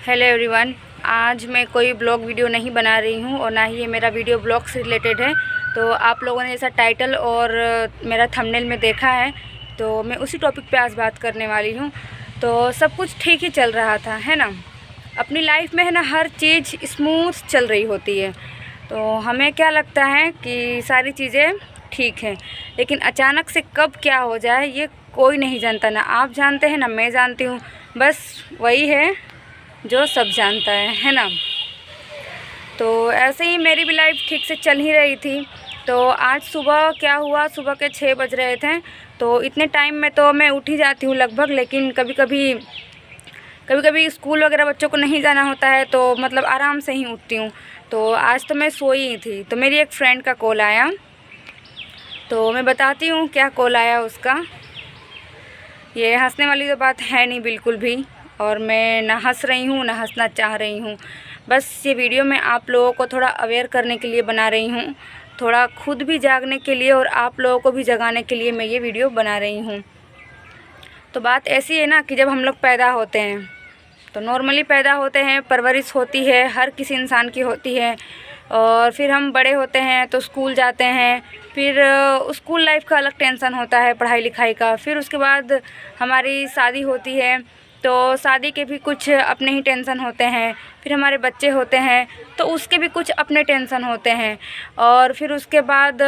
Hello everyone. आज मैं कोई ब्लॉग वीडियो नहीं बना रही हूँ और ना ही ये मेरा वीडियो ब्लॉग से रिलेटेड है। तो आप लोगों ने जैसा टाइटल और मेरा थंबनेल में देखा है तो मैं उसी टॉपिक पे आज बात करने वाली हूँ। तो सब कुछ ठीक ही चल रहा था, है ना। अपनी लाइफ में है ना, हर चीज़ स्मूथ चल रही होती है। तो हमें क्या लगता है कि सारी चीज़ें ठीक हैं, लेकिन अचानक से कब क्या हो जाए ये कोई नहीं जानता। ना आप जानते हैं ना मैं जानती हूँ, बस वही है जो सब जानता है ना। तो ऐसे ही मेरी भी लाइफ ठीक से चल ही रही थी। तो आज सुबह क्या हुआ, सुबह के 6 बज रहे थे। तो इतने टाइम में तो मैं उठ ही जाती हूँ लगभग, लेकिन कभी कभी स्कूल वगैरह बच्चों को नहीं जाना होता है तो मतलब आराम से ही उठती हूँ। तो आज तो मैं सोई ही थी, तो मेरी एक फ्रेंड का कॉल आया। तो मैं बताती हूँ क्या कॉल आया उसका। ये हंसने वाली तो बात है नहीं बिल्कुल भी, और मैं ना हंस रही हूँ ना हंसना चाह रही हूँ। बस ये वीडियो मैं आप लोगों को थोड़ा अवेयर करने के लिए बना रही हूँ, थोड़ा खुद भी जागने के लिए और आप लोगों को भी जगाने के लिए मैं ये वीडियो बना रही हूँ। तो बात ऐसी है ना कि जब हम लोग पैदा होते हैं तो नॉर्मली पैदा होते हैं, परवरिश होती है, हर किसी इंसान की होती है। और फिर हम बड़े होते हैं तो स्कूल जाते हैं, फिर स्कूल लाइफ का अलग टेंशन होता है, पढ़ाई लिखाई का। फिर उसके बाद हमारी शादी होती है तो शादी के भी कुछ अपने ही टेंशन होते हैं। फिर हमारे बच्चे होते हैं तो उसके भी कुछ अपने टेंशन होते हैं। और फिर उसके बाद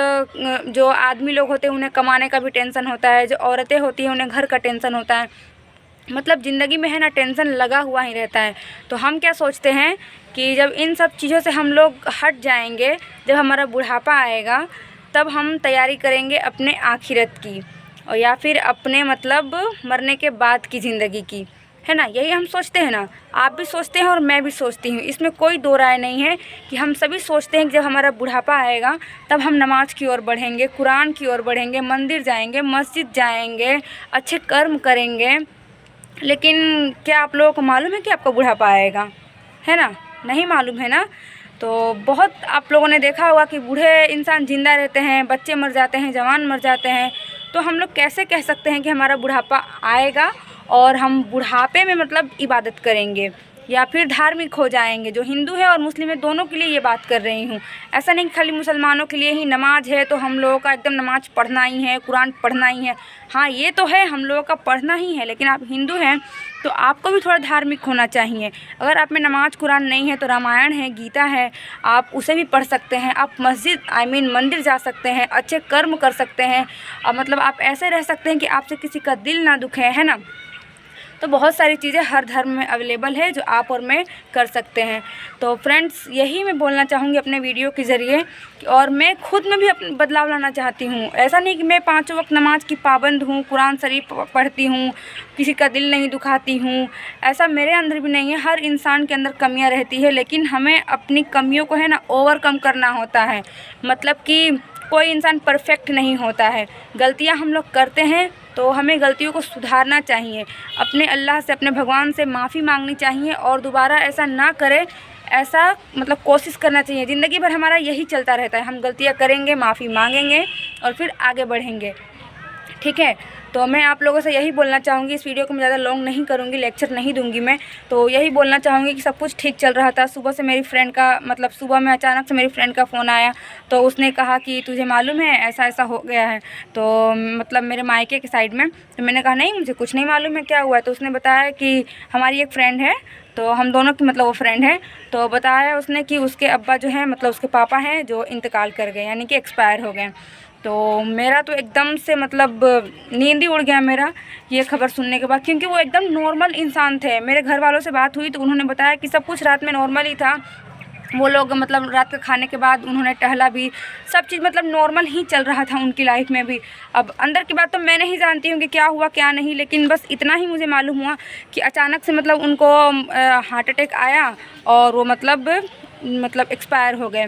जो आदमी लोग होते हैं उन्हें कमाने का भी टेंशन होता है, जो औरतें होती हैं उन्हें घर का टेंशन होता है। मतलब ज़िंदगी में है ना, टेंशन लगा हुआ ही रहता है। तो हम क्या सोचते हैं कि जब इन सब चीज़ों से हम लोग हट जाएंगे, जब हमारा बुढ़ापा आएगा, तब हम तैयारी करेंगे अपने आखिरत की, और या फिर अपने मतलब मरने के बाद की ज़िंदगी की, है ना। यही हम सोचते हैं ना, आप भी सोचते हैं और मैं भी सोचती हूँ। इसमें कोई दो राय नहीं है कि हम सभी सोचते हैं कि जब हमारा बुढ़ापा आएगा तब हम नमाज़ की ओर बढ़ेंगे, कुरान की ओर बढ़ेंगे, मंदिर जाएंगे, मस्जिद जाएंगे, अच्छे कर्म करेंगे। लेकिन क्या आप लोगों को मालूम है कि आपका बुढ़ापा आएगा, है ना? नहीं मालूम है ना। तो बहुत आप लोगों ने देखा होगा कि बूढ़े इंसान ज़िंदा रहते हैं, बच्चे मर जाते हैं, जवान मर जाते हैं। तो हम लोग कैसे कह सकते हैं कि हमारा बुढ़ापा आएगा और हम बुढ़ापे में मतलब इबादत करेंगे या फिर धार्मिक हो जाएंगे। जो हिंदू है और मुस्लिम है दोनों के लिए ये बात कर रही हूँ। ऐसा नहीं कि खाली मुसलमानों के लिए ही नमाज है तो हम लोगों का एकदम नमाज पढ़ना ही है, कुरान पढ़ना ही है। हाँ, ये तो है, हम लोगों का पढ़ना ही है, लेकिन आप हिंदू हैं तो आपको भी थोड़ा धार्मिक होना चाहिए। अगर आप में नमाज कुरान नहीं है तो रामायण है, गीता है, आप उसे भी पढ़ सकते हैं। आप मस्जिद मंदिर जा सकते हैं, अच्छे कर्म कर सकते हैं, और मतलब आप ऐसे रह सकते हैं कि आपसे किसी का दिल ना दुखे, है ना। तो बहुत सारी चीज़ें हर धर्म में अवेलेबल है जो आप और मैं कर सकते हैं। तो फ्रेंड्स, यही मैं बोलना चाहूँगी अपने वीडियो के ज़रिए, और मैं खुद में भी अपना बदलाव लाना चाहती हूँ। ऐसा नहीं कि मैं 5 वक्त नमाज की पाबंद हूँ, कुरान शरीफ पढ़ती हूँ, किसी का दिल नहीं दुखाती हूँ, ऐसा मेरे अंदर भी नहीं है। हर इंसान के अंदर कमियाँ रहती है, लेकिन हमें अपनी कमियों को है ना ओवरकम करना होता है। मतलब कि कोई इंसान परफेक्ट नहीं होता है, गलतियाँ हम लोग करते हैं तो हमें गलतियों को सुधारना चाहिए, अपने अल्लाह से, अपने भगवान से माफ़ी मांगनी चाहिए और दोबारा ऐसा ना करें, ऐसा मतलब कोशिश करना चाहिए। ज़िंदगी भर हमारा यही चलता रहता है, हम गलतियाँ करेंगे, माफ़ी मांगेंगे और फिर आगे बढ़ेंगे, ठीक है। तो मैं आप लोगों से यही बोलना चाहूँगी, इस वीडियो को मैं ज़्यादा लॉन्ग नहीं करूँगी, लेक्चर नहीं दूँगी मैं। तो यही बोलना चाहूँगी कि सब कुछ ठीक चल रहा था। सुबह से मेरी फ्रेंड का मतलब सुबह में अचानक से मेरी फ्रेंड का फ़ोन आया, तो उसने कहा कि तुझे मालूम है ऐसा ऐसा हो गया है, तो मतलब मेरे मायके के साइड में। तो मैंने कहा नहीं, मुझे कुछ नहीं मालूम है क्या हुआ है। तो उसने बताया कि हमारी एक फ्रेंड है, तो हम दोनों की मतलब वो फ्रेंड है। तो बताया उसने कि उसके अब्बा जो हैं मतलब उसके पापा हैं जो इंतकाल कर गए, यानी कि एक्सपायर हो गए। तो मेरा तो एकदम से मतलब नींद ही उड़ गया मेरा ये खबर सुनने के बाद, क्योंकि वो एकदम नॉर्मल इंसान थे। मेरे घर वालों से बात हुई तो उन्होंने बताया कि सब कुछ रात में नॉर्मल ही था। वो लोग मतलब रात के खाने के बाद उन्होंने टहला भी, सब चीज़ मतलब नॉर्मल ही चल रहा था उनकी लाइफ में भी। अब अंदर की बात तो मैं नहीं जानती हूँ कि क्या हुआ क्या नहीं, लेकिन बस इतना ही मुझे मालूम हुआ कि अचानक से मतलब उनको हार्ट अटैक आया और वो मतलब एक्सपायर हो गए।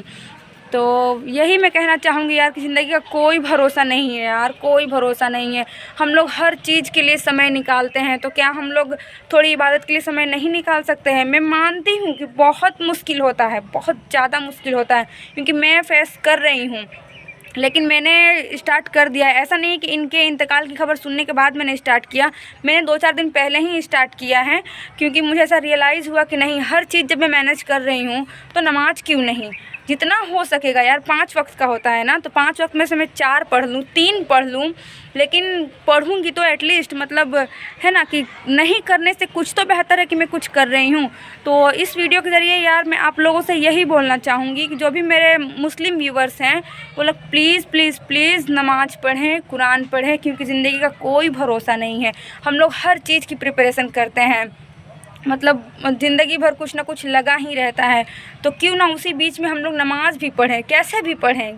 तो यही मैं कहना चाहूँगी यार कि ज़िंदगी का कोई भरोसा नहीं है यार, कोई भरोसा नहीं है। हम लोग हर चीज़ के लिए समय निकालते हैं, तो क्या हम लोग थोड़ी इबादत के लिए समय नहीं निकाल सकते हैं? मैं मानती हूँ कि बहुत मुश्किल होता है, बहुत ज़्यादा मुश्किल होता है, क्योंकि मैं फेस कर रही हूँ। लेकिन मैंने स्टार्ट कर दिया है। ऐसा नहीं कि इनके इंतकाल की खबर सुनने के बाद मैंने स्टार्ट किया, मैंने 2-4 दिन पहले ही स्टार्ट किया है, क्योंकि मुझे ऐसा रियलाइज़ हुआ कि नहीं, हर चीज़ जब मैं मैनेज कर रही हूँ तो नमाज़ क्यों नहीं, जितना हो सकेगा यार। 5 वक्त का होता है ना, तो 5 वक्त में से मैं 4 पढ़ लूँ, 3 पढ़ लूँ, लेकिन पढ़ूँगी तो एटलीस्ट मतलब है ना कि नहीं करने से कुछ तो बेहतर है कि मैं कुछ कर रही हूँ। तो इस वीडियो के ज़रिए यार मैं आप लोगों से यही बोलना चाहूँगी कि जो भी मेरे मुस्लिम व्यूवर्स हैं वो लोग प्लीज़ प्लीज़ प्लीज़ नमाज़ पढ़ें, कुरान पढ़ें, क्योंकि ज़िंदगी का कोई भरोसा नहीं है। हम लोग हर चीज़ की प्रिपरेशन करते हैं, मतलब ज़िंदगी भर कुछ ना कुछ लगा ही रहता है, तो क्यों ना उसी बीच में हम लोग नमाज़ भी पढ़ें, कैसे भी पढ़ें,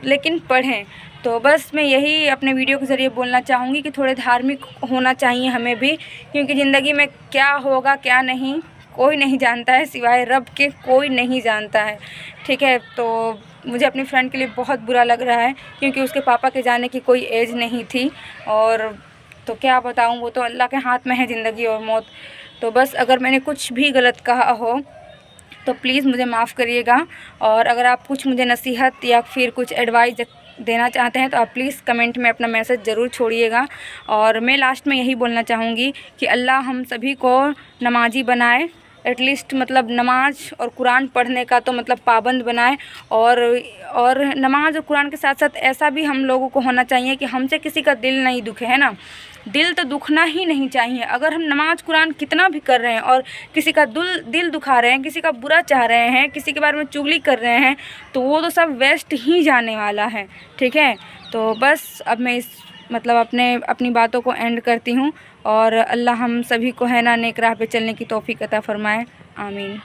लेकिन पढ़ें। तो बस मैं यही अपने वीडियो के ज़रिए बोलना चाहूँगी कि थोड़े धार्मिक होना चाहिए हमें भी, क्योंकि ज़िंदगी में क्या होगा क्या नहीं कोई नहीं जानता है, सिवाय रब के कोई नहीं जानता है, ठीक है। तो मुझे अपनी फ्रेंड के लिए बहुत बुरा लग रहा है, क्योंकि उसके पापा के जाने की कोई एज नहीं थी, और तो क्या बताऊँ, वो तो अल्लाह के हाथ में है ज़िंदगी और मौत। तो बस अगर मैंने कुछ भी गलत कहा हो तो प्लीज़ मुझे माफ़ करिएगा, और अगर आप कुछ मुझे नसीहत या फिर कुछ एडवाइस देना चाहते हैं तो आप प्लीज़ कमेंट में अपना मैसेज ज़रूर छोड़िएगा। और मैं लास्ट में यही बोलना चाहूँगी कि अल्लाह हम सभी को नमाजी बनाए, एटलीस्ट मतलब नमाज और कुरान पढ़ने का तो मतलब पाबंद बनाए, और नमाज और कुरान के साथ साथ ऐसा भी हम लोगों को होना चाहिए कि हमसे किसी का दिल नहीं दुखे, है ना। दिल तो दुखना ही नहीं चाहिए। अगर हम नमाज कुरान कितना भी कर रहे हैं और किसी का दिल दुखा रहे हैं, किसी का बुरा चाह रहे हैं, किसी के बारे में चुगली कर रहे हैं, तो वो तो सब वेस्ट ही जाने वाला है, ठीक है। तो बस अब मैं इस मतलब अपनी बातों को एंड करती हूँ, और अल्लाह हम सभी को है ना नेक राह पे चलने की तौफीक अता फ़रमाए, आमीन।